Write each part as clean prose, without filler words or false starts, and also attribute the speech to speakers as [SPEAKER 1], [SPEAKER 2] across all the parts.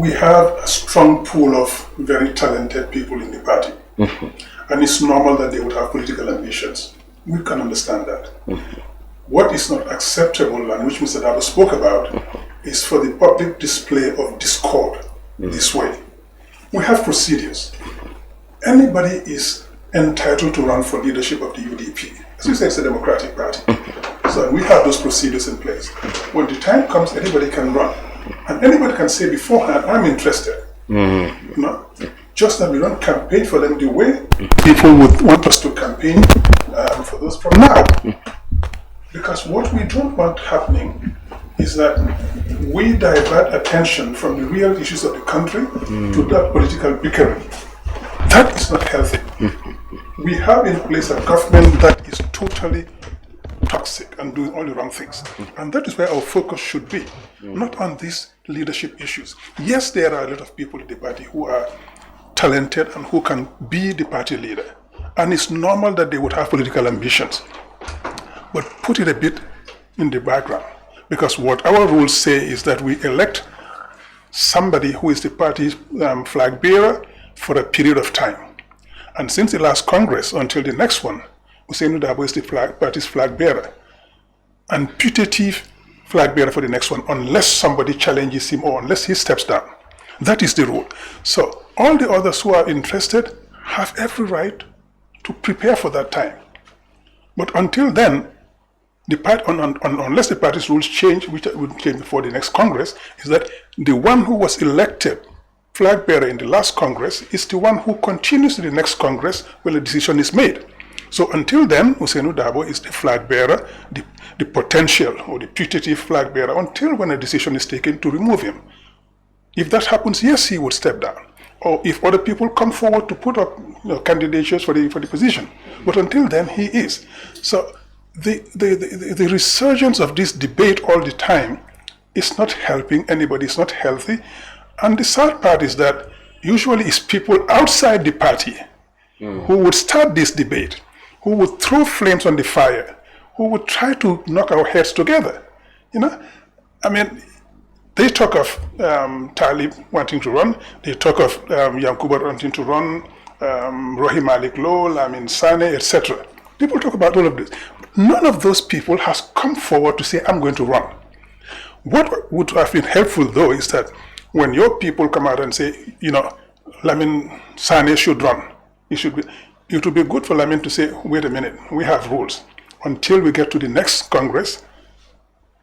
[SPEAKER 1] We have a strong pool of very talented people in the party. And it's normal that they would have political ambitions. We can understand that. What is not acceptable, and which Mr. Dabo spoke about, is for the public display of discord this way. We have procedures. Anybody is entitled to run for leadership of the UDP. As you say, it's a democratic party. So we have those procedures in place. When the time comes, anybody can run. And anybody can say beforehand, I'm interested. You know? Just that we don't campaign for them the way people would want us to campaign for those from now. Because what we don't want happening is that we divert attention from the real issues of the country to that political bickering. That is not healthy. We have in place a government that is totally toxic and doing all the wrong things. And that is where our focus should be, not on these leadership issues. Yes, there are a lot of people in the party who are talented and who can be the party leader. And it's normal that they would have political ambitions. But put it a bit in the background. Because what our rules say is that we elect somebody who is the party's flag bearer for a period of time. And since the last Congress until the next one, Hussein Dabo is the party's flag bearer. And putative flag bearer for the next one, unless somebody challenges him or unless he steps down. That is the rule. So all the others who are interested have every right to prepare for that time. But until then, unless the party's rules change, which would change before the next Congress, is that the one who was elected flag bearer in the last Congress is the one who continues to the next Congress when a decision is made. So until then, Hussein Dabo is the flag bearer, the potential or the putative flag bearer, until when a decision is taken to remove him. If that happens, yes, he would step down. Or if other people come forward to put up candidatures for the position. But until then, he is. So the resurgence of this debate all the time is not helping anybody, it's not healthy. And the sad part is that usually it's people outside the party who would start this debate, who would throw flames on the fire, who would try to knock our heads together. You know, I mean, they talk of Talib wanting to run, they talk of Yankuba wanting to run, Rohim Malik Low, Lamin Manneh, etc. People talk about all of this. None of those people has come forward to say, I'm going to run. What would have been helpful, though, is that when your people come out and say, you know, Lamin Manneh should run, it would be good for Lamin to say, wait a minute, we have rules. Until we get to the next Congress,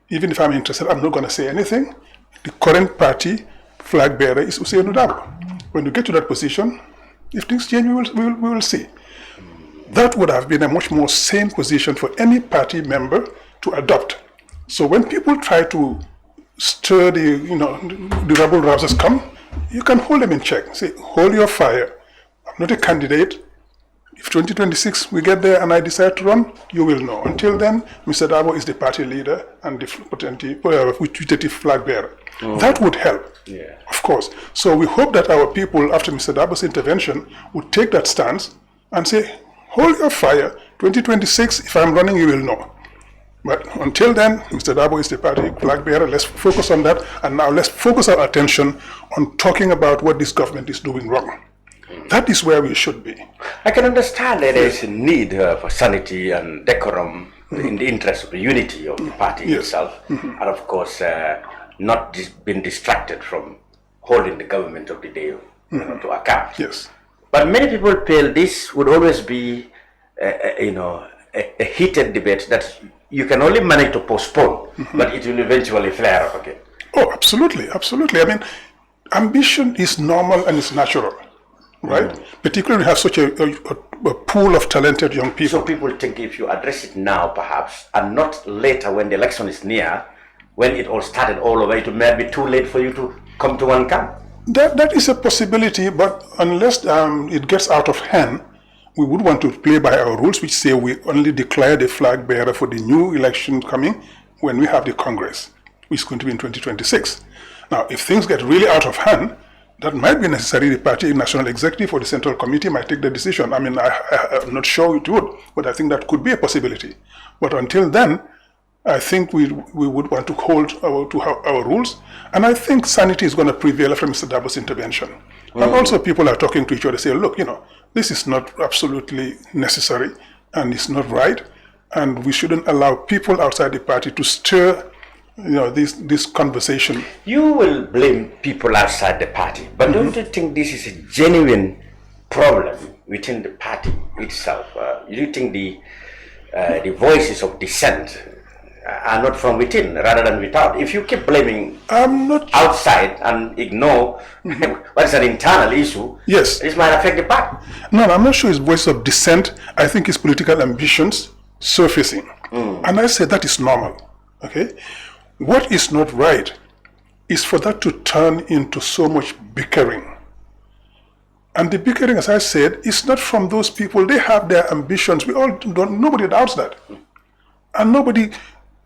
[SPEAKER 1] even if I'm interested, I'm not going to say anything. The current party flag bearer is Hussein Dabo. When you get to that position, if things change, we will see. That would have been a much more sane position for any party member to adopt. So when people try to stir the rebel rousers come, you can hold them in check. Say, hold your fire. I'm not a candidate. If 2026 we get there and I decide to run, you will know. Until then, Mr. Dabo is the party leader and the putative flag bearer. That would help, of course. So we hope that our people, after Mr. Dabo's intervention, would take that stance and say, hold your fire. 2026, if I'm running, you will know. But until then, Mr. Dabo is the party flag bearer. Let's focus on that. And now let's focus our attention on talking about what this government is doing wrong. That is where we should be.
[SPEAKER 2] I can understand that there is a need for sanity and decorum in the interest of the unity of the party itself. And of course, not being distracted from holding the government of the day to account.
[SPEAKER 1] Yes.
[SPEAKER 2] But many people feel this would always be a heated debate that you can only manage to postpone, but it will eventually flare up again.
[SPEAKER 1] Oh, absolutely, absolutely. I mean, ambition is normal and it's natural, right? Particularly we have such a pool of talented young people.
[SPEAKER 2] So people think if you address it now, perhaps, and not later when the election is near, when it all started all over, it may be too late for you to come to one camp.
[SPEAKER 1] That is a possibility, but unless it gets out of hand, we would want to play by our rules, which say we only declare the flag bearer for the new election coming when we have the Congress, which is going to be in 2026. Now, if things get really out of hand, that might be necessary. The party national executive or the central committee might take the decision. I mean, I'm not sure it would, but I think that could be a possibility. But until then, I think we would want to hold our rules, and I think sanity is going to prevail after Mr. Dabo's intervention. And also people are talking to each other, say, look, this is not absolutely necessary, and it's not right, and we shouldn't allow people outside the party to stir, this conversation.
[SPEAKER 2] You will blame people outside the party, but don't you think this is a genuine problem within the party itself? You think the voices of dissent are not from within rather than without? If you keep blaming outside and ignore what's an internal issue,
[SPEAKER 1] yes,
[SPEAKER 2] this might affect the party.
[SPEAKER 1] No, I'm not sure it's voice of dissent. I think it's political ambitions surfacing. And I say that is normal. Okay? What is not right is for that to turn into so much bickering. And the bickering, as I said, is not from those people. They have their ambitions. Nobody doubts that. And nobody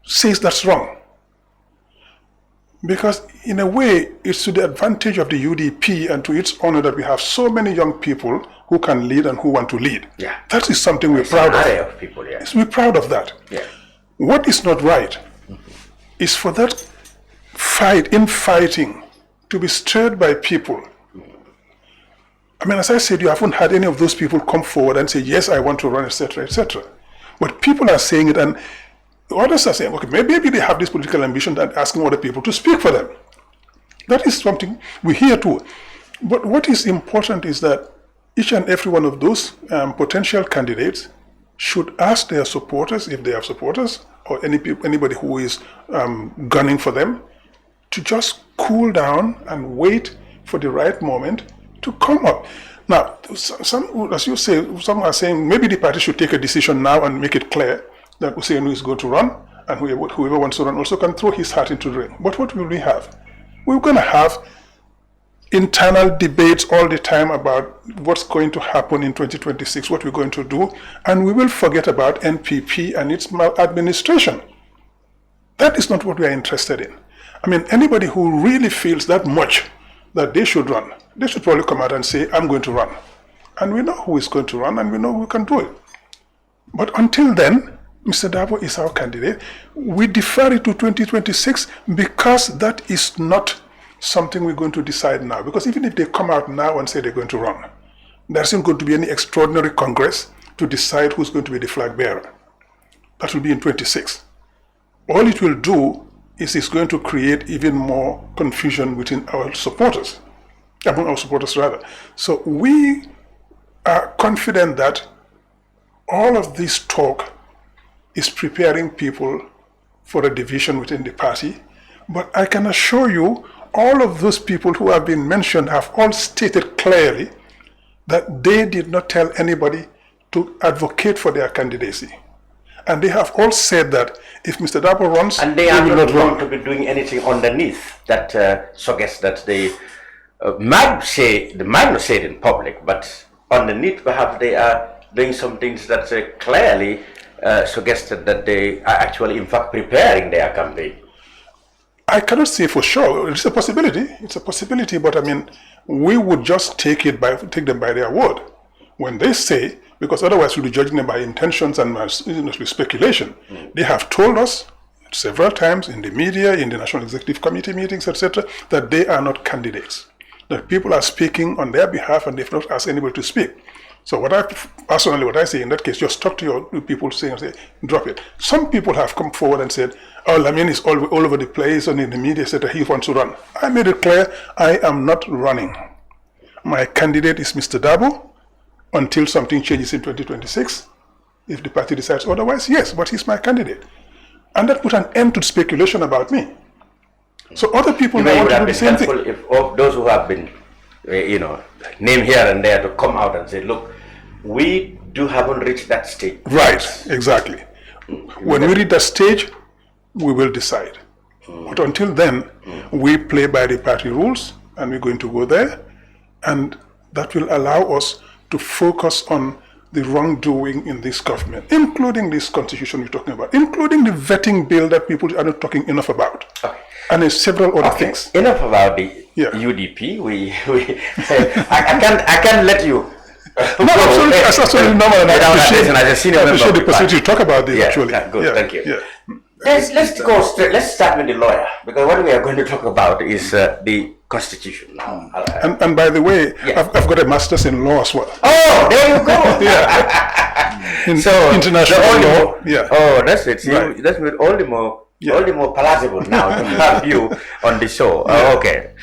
[SPEAKER 1] says that's wrong. Because in a way, it's to the advantage of the UDP and to its honor that we have so many young people who can lead and who want to lead.
[SPEAKER 2] Yeah.
[SPEAKER 1] That is something we're proud of.
[SPEAKER 2] People, yeah.
[SPEAKER 1] We're proud of that.
[SPEAKER 2] Yeah.
[SPEAKER 1] What is not right is for that infighting to be stirred by people. I mean, as I said, you haven't had any of those people come forward and say, yes, I want to run, etc., etc. But people are saying it, and others are saying, okay, maybe they have this political ambition and asking other people to speak for them. That is something we hear too. But what is important is that each and every one of those potential candidates should ask their supporters, if they have supporters, or anybody who is gunning for them, to just cool down and wait for the right moment to come up. Now, some, as you say, some are saying maybe the party should take a decision now and make it clear that Hussein is going to run, and whoever wants to run also can throw his hat into the ring. But what will we have? We're going to have internal debates all the time about what's going to happen in 2026, what we're going to do, and we will forget about NPP and its maladministration. That is not what we are interested in. I mean, anybody who really feels that much that they should run, they should probably come out and say, I'm going to run. And we know who is going to run, and we know who can do it. But until then, Mr. Dabo is our candidate. We defer it to 2026 because that is not something we're going to decide now. Because even if they come out now and say they're going to run, there isn't going to be any extraordinary Congress to decide who's going to be the flag bearer. That will be in 26. All it will do is it's going to create even more confusion within our supporters, among our supporters rather. So we are confident that all of this talk is preparing people for a division within the party. But I can assure you, all of those people who have been mentioned have all stated clearly that they did not tell anybody to advocate for their candidacy. And they have all said that if Mr. Dabo runs,
[SPEAKER 2] and they are not going to be doing anything underneath that suggests that they might not say it in public, but underneath perhaps they are doing some things that clearly suggested that they are actually in fact preparing their campaign.
[SPEAKER 1] I cannot say for sure. It's a possibility. It's a possibility, but I mean, we would just take them by their word when they say, because otherwise we'll be judging them by intentions and speculation. They have told us several times in the media, in the National Executive Committee meetings, etc., that they are not candidates. That people are speaking on their behalf and they've not asked anybody to speak. So what I say in that case, just talk to your people saying, say, drop it. Some people have come forward and said, oh, Lamin is all over the place and in the media, etc., he wants to run. I made it clear, I am not running. My candidate is Mr. Dabo until something changes in 2026. If the party decides otherwise, yes, but he's my candidate. And that put an end to speculation about me. So other people may want to do the same thing.
[SPEAKER 2] If of those who have been named here and there to come out and say, look, we haven't reached that stage.
[SPEAKER 1] Right, exactly. When we reach that stage, we will decide. But until then, we play by the party rules, and we're going to go there, and that will allow us to focus on the wrongdoing in this government, including this constitution we're talking about, including the vetting bill that people are not talking enough about, and several other things.
[SPEAKER 2] Enough about the UDP. I can't let you.
[SPEAKER 1] No, absolutely, that's absolutely normal. And I appreciate
[SPEAKER 2] as a senior member
[SPEAKER 1] the possibility to talk about this. Actually,
[SPEAKER 2] good. Thank you.
[SPEAKER 1] Yeah.
[SPEAKER 2] Let's go straight. Let's start with the lawyer, because what we are going to talk about is the Constitution now.
[SPEAKER 1] And by the way, I've got a master's in law as well.
[SPEAKER 2] Oh, there you go.
[SPEAKER 1] Yeah. International law. Yeah.
[SPEAKER 2] Oh, that's it. See,
[SPEAKER 1] Right.
[SPEAKER 2] that's all the more palatable now to have you on the show. Oh, okay.